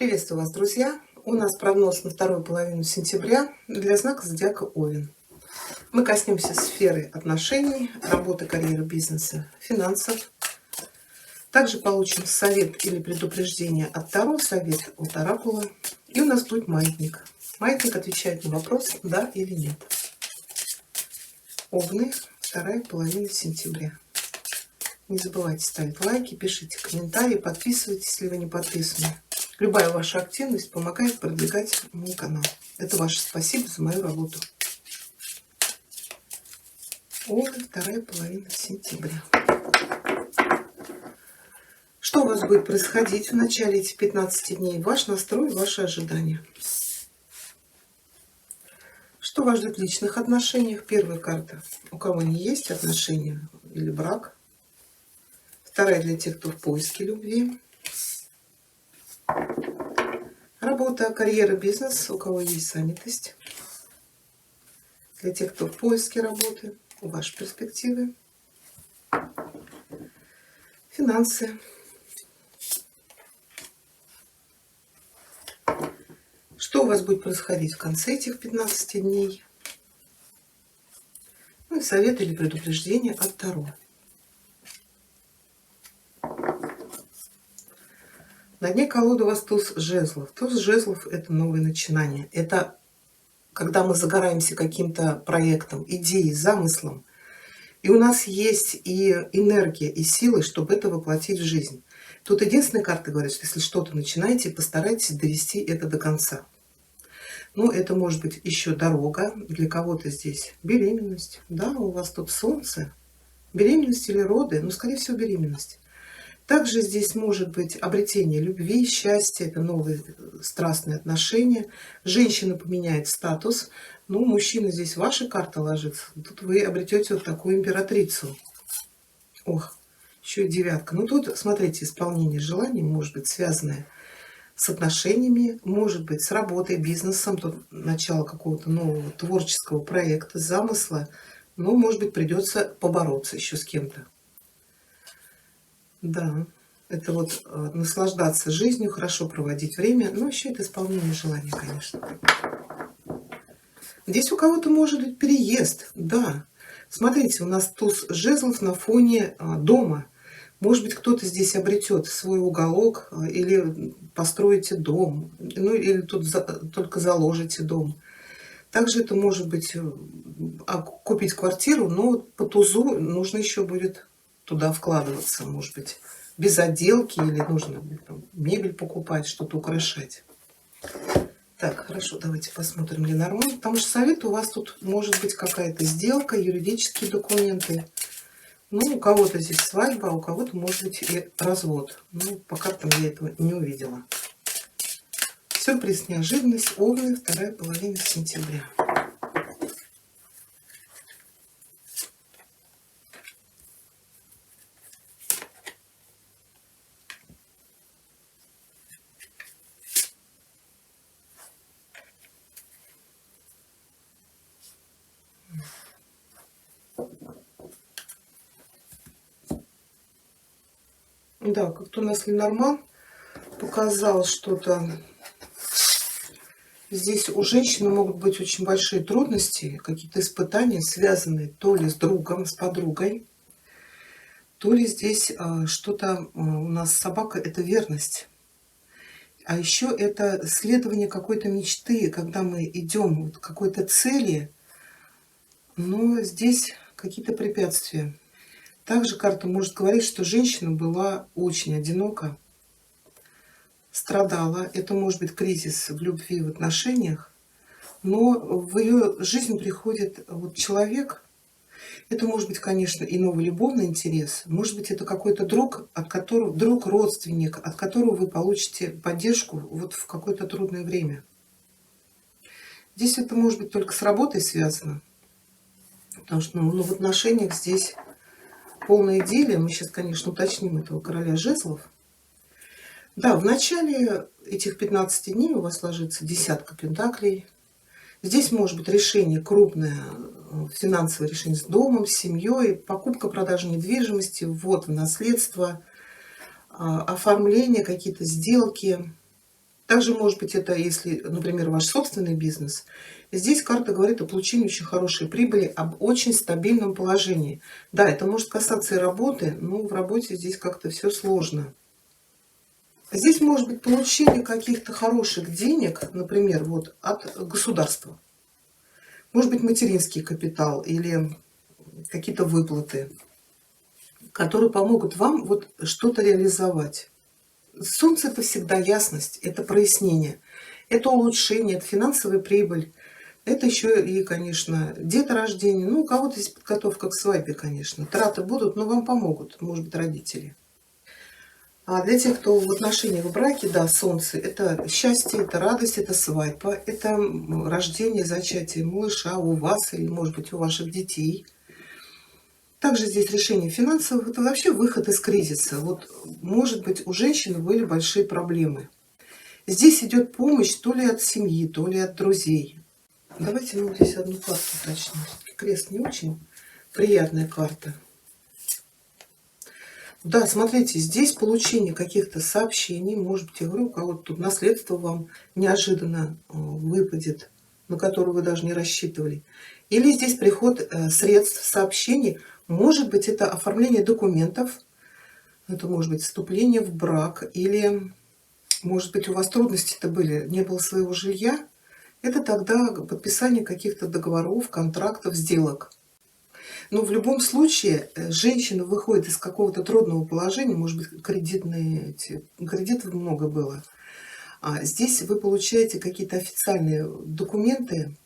Приветствую вас, друзья! У нас прогноз на вторую половину сентября для знака зодиака Овен. Мы коснемся сферы отношений, работы, карьеры, бизнеса, финансов. Также получим совет или предупреждение от Таро, совет от Оракула. И у нас будет маятник. Маятник отвечает на вопрос «да» или «нет». Овны, вторая половина сентября. Не забывайте ставить лайки, пишите комментарии, подписывайтесь, если вы не подписаны. Любая ваша активность помогает продвигать мой канал. Это ваше спасибо за мою работу. Овны, вторая половина сентября. Что у вас будет происходить в начале этих 15 дней? Ваш настрой, ваши ожидания. Что вас ждет в личных отношениях? Первая карта. У кого не есть отношения или брак. Вторая для тех, кто в поиске любви. Работа, карьера, бизнес. У кого есть занятость. Для тех, кто в поиске работы. Ваши перспективы. Финансы. Что у вас будет происходить в конце этих 15 дней? Ну и совет или предупреждение от Таро. На дне колоды у вас туз жезлов. Туз жезлов — это новое начинание. Это когда мы загораемся каким-то проектом, идеей, замыслом. И у нас есть и энергия, и силы, чтобы это воплотить в жизнь. Тут единственная карта говорит, что если что-то начинаете, постарайтесь довести это до конца. Ну, это может быть еще дорога. Для кого-то здесь беременность. Да, у вас тут солнце. Беременность или роды? Ну, скорее всего, беременность. Также здесь может быть обретение любви, счастья, это новые страстные отношения. Женщина поменяет статус. Ну, мужчина, здесь ваша карта ложится. Тут вы обретете вот такую императрицу. Ох, еще и девятка. Ну, тут, смотрите, исполнение желаний может быть связанное с отношениями, может быть с работой, бизнесом. Тут начало какого-то нового творческого проекта, замысла. Но, может быть, придется побороться еще с кем-то. Да, это вот наслаждаться жизнью, хорошо проводить время, но еще это исполнение желания, конечно. Здесь у кого-то может быть переезд, да. Смотрите, у нас туз жезлов на фоне дома. Может быть, кто-то здесь обретет свой уголок или построите дом, ну или тут только заложите дом. Также это может быть купить квартиру, но по тузу нужно еще будет туда вкладываться, может быть, без отделки, или нужно там мебель покупать, что-то украшать. Так, хорошо, давайте посмотрим Ленорман. Потому что совет у вас тут может быть какая-то сделка, юридические документы. Ну, у кого-то здесь свадьба, а у кого-то может быть и развод. Ну, пока там я этого не увидела. Сюрприз, неожиданность. Овны, вторая половина сентября. Да, как-то у нас Ленорман показал что-то. Здесь у женщины могут быть очень большие трудности, какие-то испытания, связанные то ли с другом, с подругой, то ли здесь что-то у нас собака — это верность. А еще это следование какой-то мечты, когда мы идем вот к какой-то цели, но здесь какие-то препятствия. Также карта может говорить, что женщина была очень одинока, страдала. Это может быть кризис в любви, в отношениях. Но в ее жизнь приходит вот человек. Это может быть, конечно, и новый любовный интерес. Может быть, это какой-то друг, друг, родственник, от которого вы получите поддержку вот в какое-то трудное время. Здесь это может быть только с работой связано. Потому что ну, в отношениях здесь полная идиллия. Мы сейчас, конечно, уточним этого короля жезлов. Да, в начале этих 15 дней у вас ложится десятка пентаклей. Здесь может быть решение крупное, финансовое решение с домом, с семьей, покупка, продажа недвижимости, ввод в наследство, оформление, какие-то сделки. Также, может быть, это если, например, ваш собственный бизнес. Здесь карта говорит о получении очень хорошей прибыли, об очень стабильном положении. Да, это может касаться и работы, но в работе здесь как-то все сложно. Здесь может быть получение каких-то хороших денег, например, вот от государства. Может быть, материнский капитал или какие-то выплаты, которые помогут вам вот что-то реализовать. Солнце — это всегда ясность, это прояснение, это улучшение, это финансовая прибыль. Это еще и, конечно, деторождение. Ну, у кого-то есть подготовка к свадьбе, конечно. Траты будут, но вам помогут, может быть, родители. А для тех, кто в отношениях, в браке, да, солнце — это счастье, это радость, это свадьба, это рождение, зачатие малыша у вас или, может быть, у ваших детей. Также здесь решение финансовых — это вообще выход из кризиса. Вот, может быть, у женщины были большие проблемы. Здесь идет помощь то ли от семьи, то ли от друзей. Давайте мы здесь одну карту уточним. Крест не очень приятная карта. Да, смотрите, здесь получение каких-то сообщений, может быть, я говорю, у кого-то тут наследство вам неожиданно выпадет, на которое вы даже не рассчитывали. Или здесь приход средств, сообщений. Может быть, это оформление документов, это может быть вступление в брак, или, может быть, у вас трудности-то были, не было своего жилья. Это тогда подписание каких-то договоров, контрактов, сделок. Но в любом случае женщина выходит из какого-то трудного положения, может быть, кредитов много было. А здесь вы получаете какие-то официальные документы,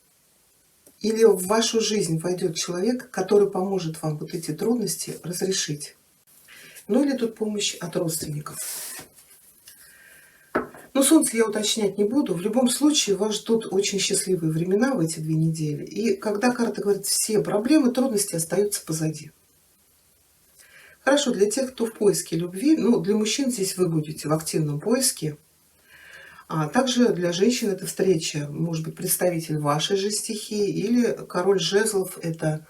или в вашу жизнь войдет человек, который поможет вам вот эти трудности разрешить. Ну или тут помощь от родственников. Но солнце я уточнять не буду. В любом случае вас ждут очень счастливые времена в эти 2 недели. И когда карта говорит, все проблемы, трудности остаются позади. Хорошо, для тех, кто в поиске любви, ну, для мужчин здесь вы будете в активном поиске. А также для женщин это встреча, может быть, представитель вашей же стихии, или король жезлов — это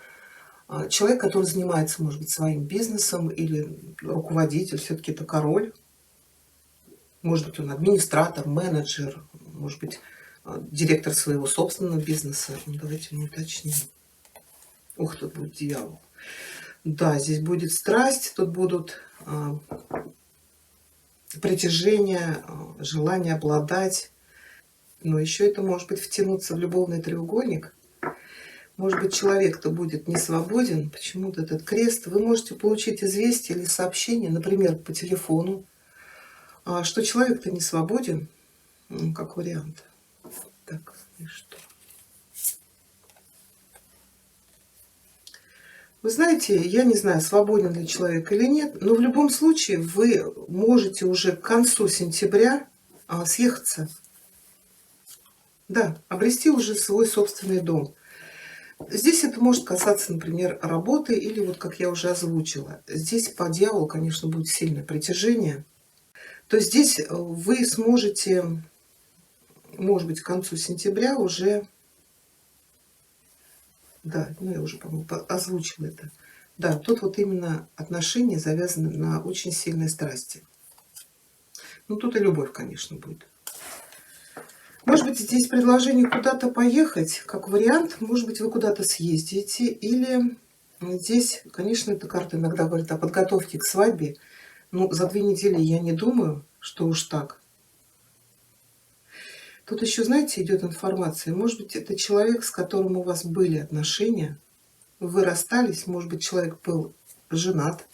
человек, который занимается, может быть, своим бизнесом, или руководитель, все-таки это король. Может быть, он администратор, менеджер, может быть, директор своего собственного бизнеса. Ну, давайте мы уточним. Ух, тут будет дьявол. Да, здесь будет страсть, тут будут притяжение, желание обладать. Но еще это может быть втянуться в любовный треугольник. Может быть, человек-то будет не свободен. Почему-то этот крест. Вы можете получить известие или сообщение, например, по телефону, что человек-то не свободен, как вариант. Так, и что? Вы знаете, я не знаю, свободен ли человек или нет, но в любом случае вы можете уже к концу сентября съехаться. Да, обрести уже свой собственный дом. Здесь это может касаться, например, работы или, вот как я уже озвучила, здесь по дьяволу, конечно, будет сильное притяжение. То есть здесь вы сможете, может быть, к концу сентября уже, да, ну я уже, по-моему, озвучила это. Да, тут вот именно отношения завязаны на очень сильной страсти. Ну, тут и любовь, конечно, будет. Может быть, здесь предложение куда-то поехать, как вариант. Может быть, вы куда-то съездите. Или здесь, конечно, эта карта иногда говорит о подготовке к свадьбе. Но за 2 недели я не думаю, что уж так. Тут еще, знаете, идет информация. Может быть, это человек, с которым у вас были отношения. Вы расстались, может быть, человек был женат.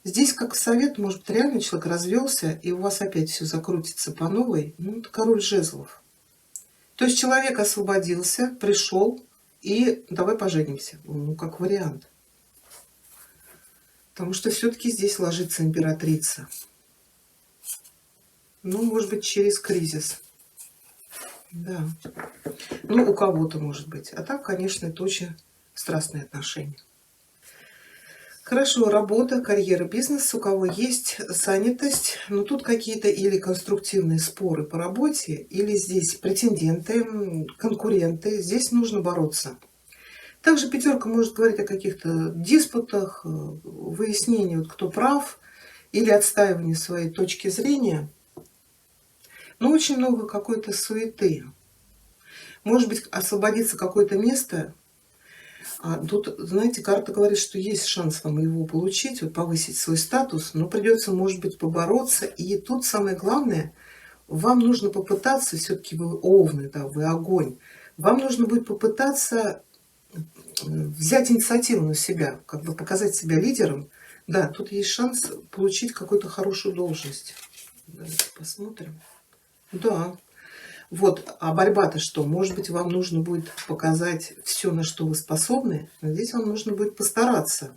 Здесь, как совет, может быть, реально человек развелся, и у вас опять все закрутится по новой. Ну, это король жезлов. То есть человек освободился, пришел, и давай поженимся. Ну, как вариант. Потому что все-таки здесь ложится императрица. Ну, может быть, через кризис. Да. Ну, у кого-то, может быть. А так, конечно, это очень страстные отношения. Хорошо, работа, карьера, бизнес, у кого есть занятость, но тут какие-то или конструктивные споры по работе, или здесь претенденты, конкуренты, здесь нужно бороться. Также пятерка может говорить о каких-то диспутах, выяснении, вот кто прав, или отстаивании своей точки зрения. Но очень много какой-то суеты. Может быть, освободится какое-то место. А тут, знаете, карта говорит, что есть шанс вам его получить, вот повысить свой статус, но придется, может быть, побороться. И тут самое главное, вам нужно попытаться, все-таки вы овны, да, вы огонь, вам нужно будет попытаться взять инициативу на себя, как бы показать себя лидером. Да, тут есть шанс получить какую-то хорошую должность. Давайте посмотрим. Да. Вот, а борьба-то что? Может быть, вам нужно будет показать все, на что вы способны, но здесь вам нужно будет постараться.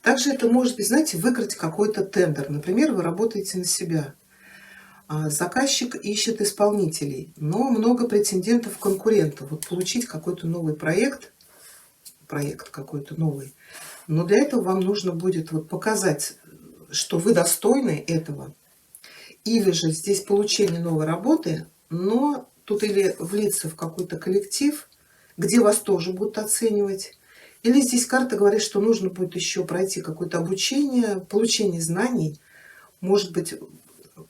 Также это может быть, знаете, выиграть какой-то тендер. Например, вы работаете на себя. Заказчик ищет исполнителей, но много претендентов-конкурентов. Вот получить какой-то новый проект какой-то новый. Но для этого вам нужно будет вот показать, что вы достойны этого. Или же здесь получение новой работы, но тут или влиться в какой-то коллектив, где вас тоже будут оценивать. Или здесь карта говорит, что нужно будет еще пройти какое-то обучение, получение знаний. Может быть,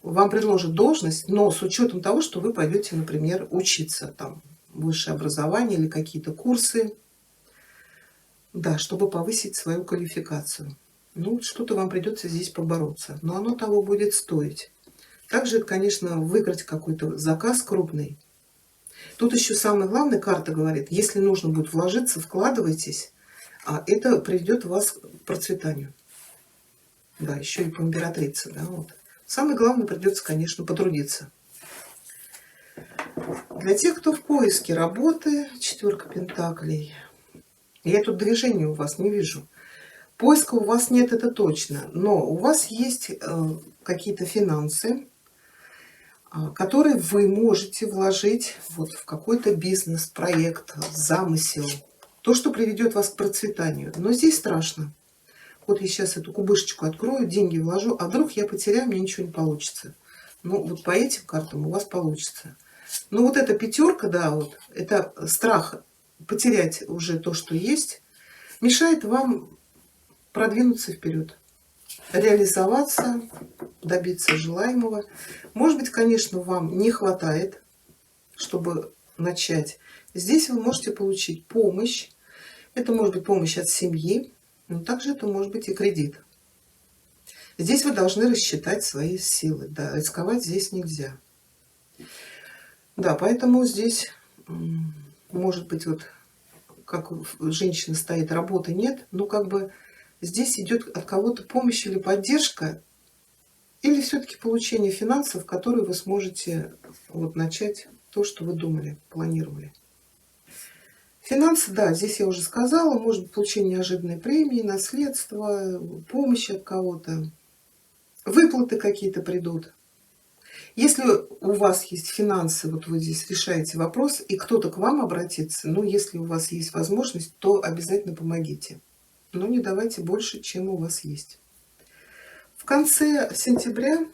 вам предложат должность, но с учетом того, что вы пойдете, например, учиться, там, высшее образование или какие-то курсы, да, чтобы повысить свою квалификацию. Ну, что-то вам придется здесь побороться, но оно того будет стоить. Также, конечно, выиграть какой-то заказ крупный. Тут еще самое главное, карта говорит, если нужно будет вложиться, вкладывайтесь, а это приведет вас к процветанию. Да, еще и по императрице. Да, вот. Самое главное, придется, конечно, потрудиться. Для тех, кто в поиске работы, 4 пентаклей. Я тут движения у вас не вижу. Поиска у вас нет, это точно. Но у вас есть какие-то финансы, которые вы можете вложить вот в какой-то бизнес, проект, замысел. То, что приведет вас к процветанию. Но здесь страшно. Вот я сейчас эту кубышечку открою, деньги вложу, а вдруг я потеряю, мне ничего не получится. Ну, вот по этим картам у вас получится. Но вот эта пятерка, да, вот, это страх потерять уже то, что есть, мешает вам продвинуться вперед, реализоваться, добиться желаемого. Может быть, конечно, вам не хватает, чтобы начать. Здесь вы можете получить помощь. Это может быть помощь от семьи, но также это может быть и кредит. Здесь вы должны рассчитать свои силы. Да, рисковать здесь нельзя. Да, поэтому здесь, может быть, вот как женщина стоит, работы нет, но как бы здесь идет от кого-то помощь или поддержка, или все-таки получение финансов, которые вы сможете вот начать то, что вы думали, планировали. Финансы, да, здесь я уже сказала, может быть получение неожиданной премии, наследство, помощь от кого-то, выплаты какие-то придут. Если у вас есть финансы, вот вы здесь решаете вопрос, и кто-то к вам обратится, ну, если у вас есть возможность, то обязательно помогите. Но не давайте больше, чем у вас есть. В конце сентября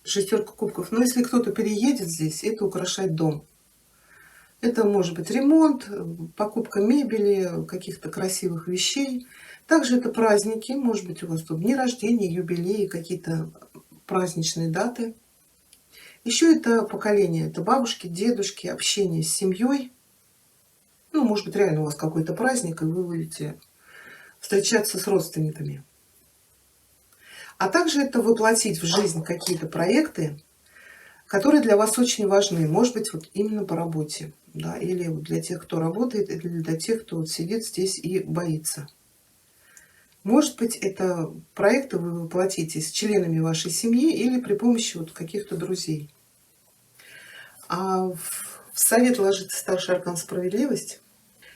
6 кубков. Но если кто-то переедет здесь, это украшать дом. Это может быть ремонт, покупка мебели, каких-то красивых вещей. Также это праздники, может быть у вас тут дни рождения, юбилеи, какие-то праздничные даты. Еще это поколение, это бабушки, дедушки, общение с семьей. Ну, может быть, реально у вас какой-то праздник, и вы будете встречаться с родственниками. А также это воплотить в жизнь какие-то проекты, которые для вас очень важны. Может быть, вот именно по работе. Да, или вот для тех, кто работает, или для тех, кто вот сидит здесь и боится. Может быть, это проекты вы воплотите с членами вашей семьи или при помощи вот каких-то друзей. А в совет ложится старший аркан справедливость.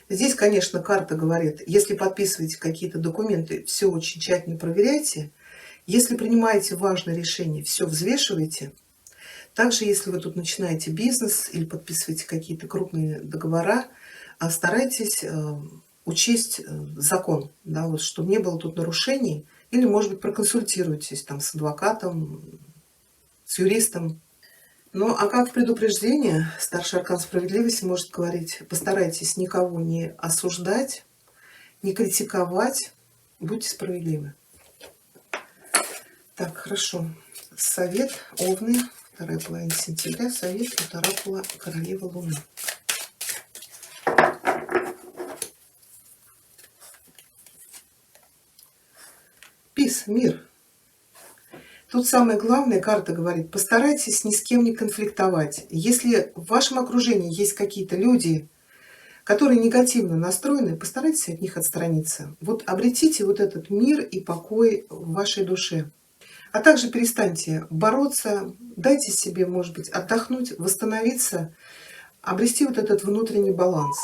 Здесь, конечно, карта говорит, если подписываете какие-то документы, все очень тщательно проверяйте. Если принимаете важное решение, все взвешивайте. Также, если вы тут начинаете бизнес или подписываете какие-то крупные договора, старайтесь учесть закон, да, вот, чтобы не было тут нарушений. Или, может быть, проконсультируйтесь там с адвокатом, с юристом. Ну, а как предупреждение, старший аркан справедливости может говорить, постарайтесь никого не осуждать, не критиковать, будьте справедливы. Так, хорошо. Совет, овны. Вторая половина сентября. Совет от оракула Королева Луны. Пис, мир. Тут самое главное, карта говорит, постарайтесь ни с кем не конфликтовать. Если в вашем окружении есть какие-то люди, которые негативно настроены, постарайтесь от них отстраниться. Вот обретите вот этот мир и покой в вашей душе. А также перестаньте бороться, дайте себе, может быть, отдохнуть, восстановиться, обрести вот этот внутренний баланс.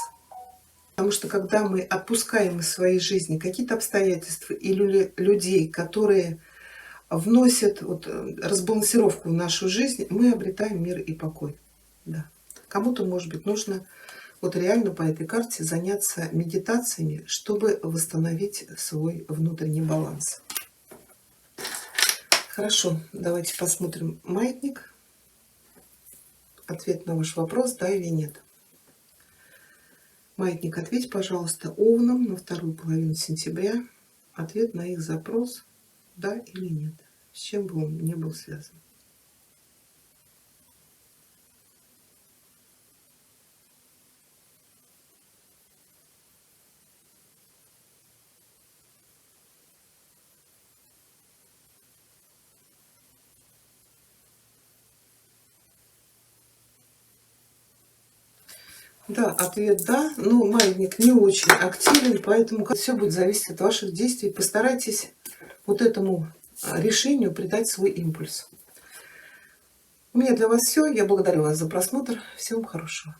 Потому что когда мы отпускаем из своей жизни какие-то обстоятельства или людей, которые вносят вот разбалансировку в нашу жизнь, мы обретаем мир и покой. Да. Кому-то, может быть, нужно вот реально по этой карте заняться медитациями, чтобы восстановить свой внутренний баланс. Хорошо, давайте посмотрим маятник. Ответ на ваш вопрос, да или нет. Маятник, ответь, пожалуйста, Овнам на вторую половину сентября. Ответ на их запрос, да или нет. С чем бы он ни был связан. Да, ответ да, но маятник не очень активен, поэтому все будет зависеть от ваших действий. Постарайтесь вот этому решению придать свой импульс. У меня для вас все. Я благодарю вас за просмотр. Всего вам хорошего.